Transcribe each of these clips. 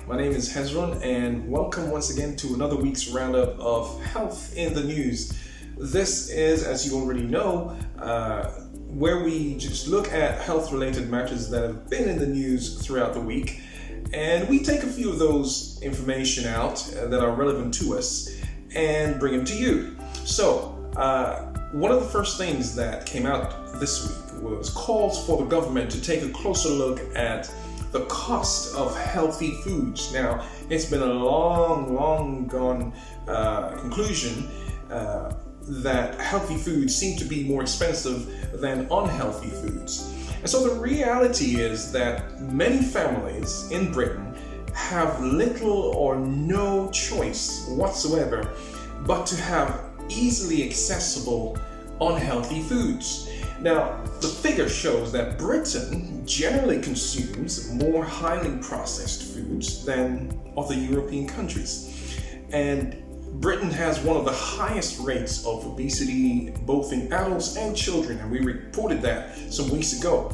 My name is Hezron, and welcome once again to another week's roundup of Health in the News. This is, as you already know, where we just look at health-related matters that have been in the news throughout the week, and we take a few of those information out that are relevant to us and bring them to you. So, one of the first things that came out this week was calls for the government to take a closer look at the cost of healthy foods. Now, it's been a long gone conclusion that healthy foods seem to be more expensive than unhealthy foods. And so the reality is that many families in Britain have little or no choice whatsoever but to have easily accessible unhealthy foods. Now, the figure shows that Britain generally consumes more highly processed foods than other European countries. And Britain has one of the highest rates of obesity, both in adults and children, and we reported that some weeks ago.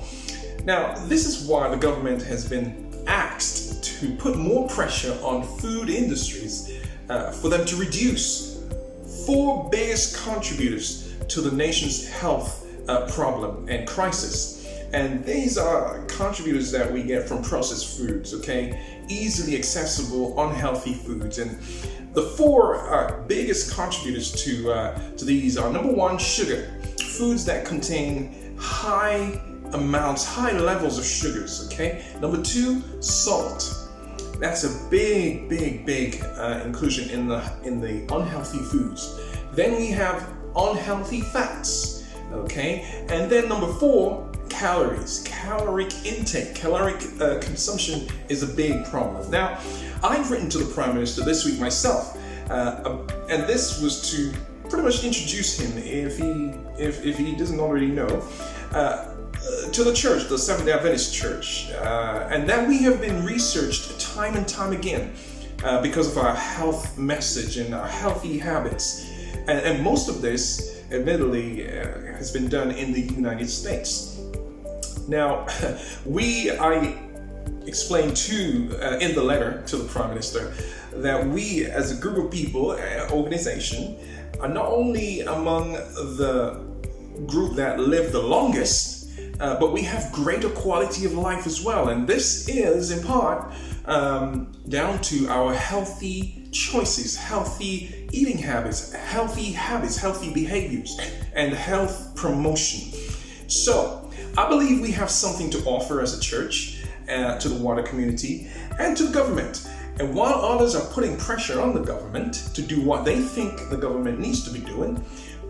Now, this is why the government has been asked to put more pressure on food industries for them to reduce four biggest contributors to the nation's health problem and crisis. And these are contributors that we get from processed foods, okay? Easily accessible, unhealthy foods. And the four biggest contributors to these are: number one, sugar. Foods that contain high levels of sugars, okay? Number two, salt. That's a big inclusion in the unhealthy foods. Then we have unhealthy fats, okay? And then number four, calories. Caloric intake, caloric consumption is a big problem. Now, I've written to the Prime Minister this week myself, and this was to pretty much introduce him, if he doesn't already know, to the church, the Seventh-day Adventist Church, and that we have been researched time and time again because of our health message and our healthy habits. And most of this, admittedly, has been done in the United States. Now, I explained in the letter to the Prime Minister that we, as a group of people, organization, are not only among the group that live the longest, but we have greater quality of life as well. And this is, in part, down to our healthy choices, healthy eating habits, healthy behaviors, and health promotion. So, I believe we have something to offer as a church to the wider community and to the government. And while others are putting pressure on the government to do what they think the government needs to be doing,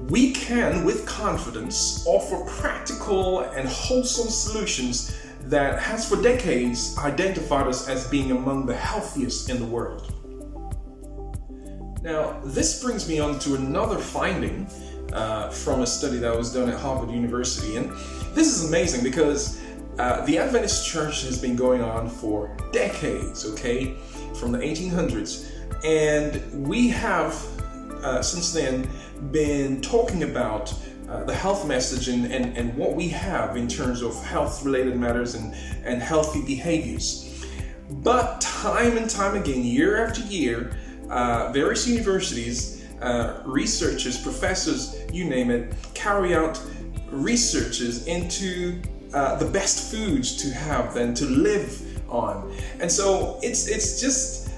we can, with confidence, offer practical and wholesome solutions that has for decades identified us as being among the healthiest in the world. Now, this brings me on to another finding from a study that was done at Harvard University. And this is amazing because the Adventist Church has been going on for decades, okay, from the 1800s. And we have, since then, been talking about the health message and what we have in terms of health-related matters and healthy behaviors. But time and time again, year after year, various universities, researchers, professors, you name it, carry out researches into the best foods to have and to live on. And so it's just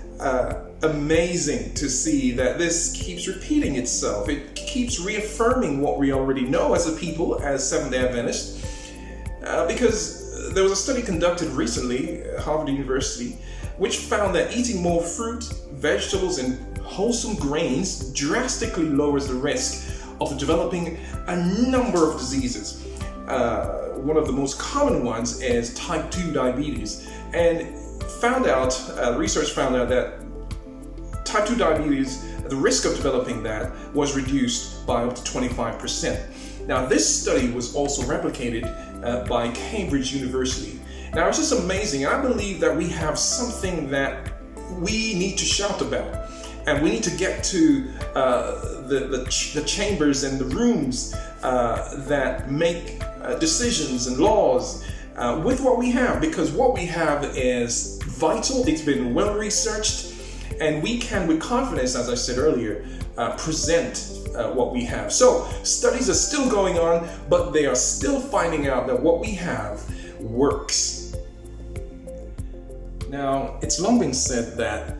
amazing to see that this keeps repeating itself. It keeps reaffirming what we already know as a people, as Seventh-day Adventists, because there was a study conducted recently at Harvard University which found that eating more fruit, vegetables, and wholesome grains drastically lowers the risk of developing a number of diseases. One of the most common ones is type 2 diabetes, and research found out that type 2 diabetes, the risk of developing that was reduced by up to 25%. Now, this study was also replicated by Cambridge University. Now, it's just amazing. I believe that we have something that we need to shout about, and we need to get to the chambers and the rooms that make decisions and laws with what we have, because what we have is vital, it's been well researched, and we can with confidence, as I said earlier, present what we have. So studies are still going on, but they are still finding out that what we have works. Now, it's long been said that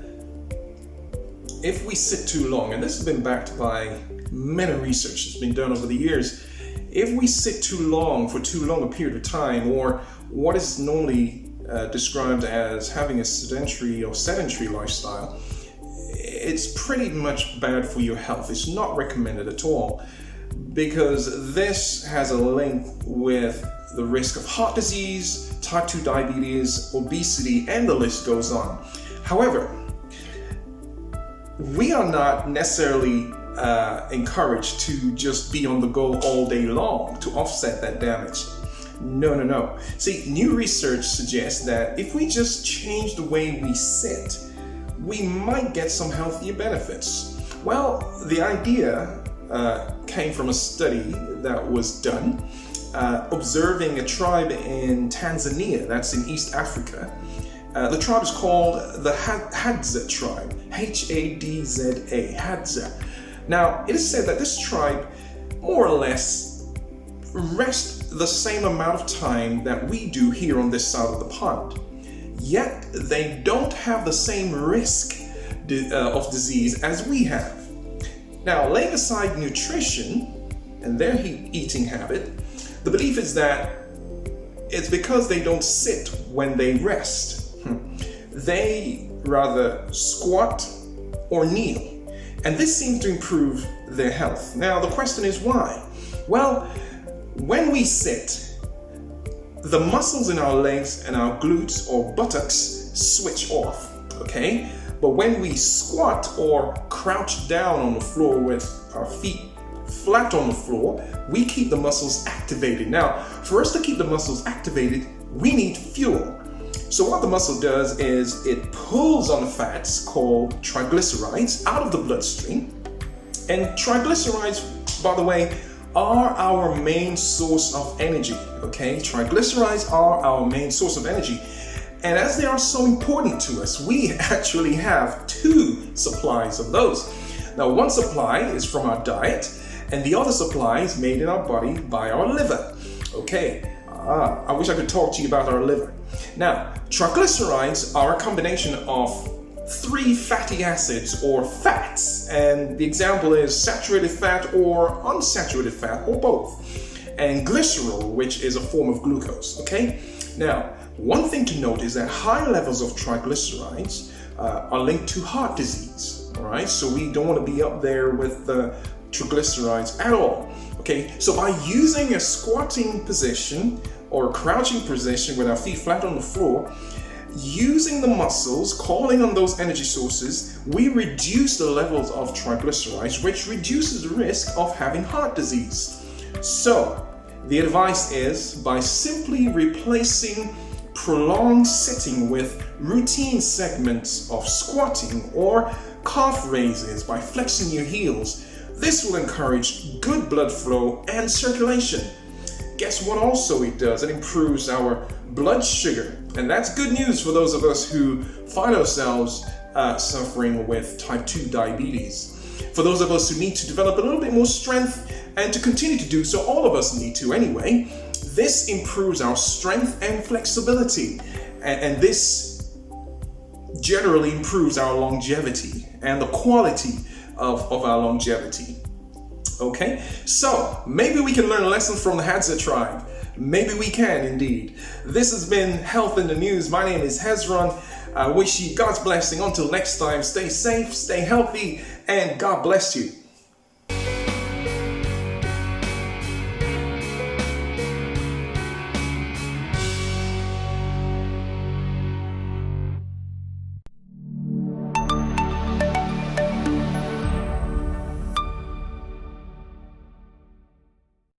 if we sit too long, and this has been backed by many research that's been done over the years, if we sit too long for too long a period of time, or what is normally described as having a sedentary lifestyle, it's pretty much bad for your health. It's not recommended at all, because this has a link with the risk of heart disease, type 2 diabetes, obesity, and the list goes on. However, we are not necessarily encouraged to just be on the go all day long to offset that damage. No. See, new research suggests that if we just change the way we sit, we might get some healthier benefits. Well, the idea came from a study that was done observing a tribe in Tanzania, that's in East Africa. The tribe is called the Hadza tribe, Hadza, Hadza. Now, it is said that this tribe more or less rest the same amount of time that we do here on this side of the pond. Yet, they don't have the same risk of disease as we have. Now, laying aside nutrition and their eating habit, the belief is that it's because they don't sit when they rest. They rather squat or kneel, and this seems to improve their health. Now, the question is why? Well, when we sit, the muscles in our legs and our glutes or buttocks switch off, okay? But when we squat or crouch down on the floor with our feet flat on the floor, we keep the muscles activated. Now, for us to keep the muscles activated, we need fuel. So what the muscle does is it pulls on the fats called triglycerides out of the bloodstream. And triglycerides, by the way, are our main source of energy, okay? Triglycerides are our main source of energy. And as they are so important to us, we actually have two supplies of those. Now, one supply is from our diet, and the other supply is made in our body by our liver. Okay, I wish I could talk to you about our liver. Now, triglycerides are a combination of 3 fatty acids or fats, and the example is saturated fat or unsaturated fat or both, and glycerol, which is a form of glucose, okay? Now, one thing to note is that high levels of triglycerides are linked to heart disease, all right? So we don't want to be up there with the triglycerides at all, okay? So by using a squatting position or a crouching position with our feet flat on the floor, using the muscles, calling on those energy sources, we reduce the levels of triglycerides, which reduces the risk of having heart disease. So, the advice is by simply replacing prolonged sitting with routine segments of squatting or calf raises by flexing your heels, this will encourage good blood flow and circulation. Guess what also it does? It improves our blood sugar. And that's good news for those of us who find ourselves suffering with type 2 diabetes. For those of us who need to develop a little bit more strength and to continue to do so, all of us need to anyway, this improves our strength and flexibility. And this generally improves our longevity and the quality of our longevity. Okay, so maybe we can learn a lesson from the Hadza tribe. Maybe we can indeed. This has been Health in the News. My name is Hezron. I wish you God's blessing. Until next time, stay safe, stay healthy, and God bless you.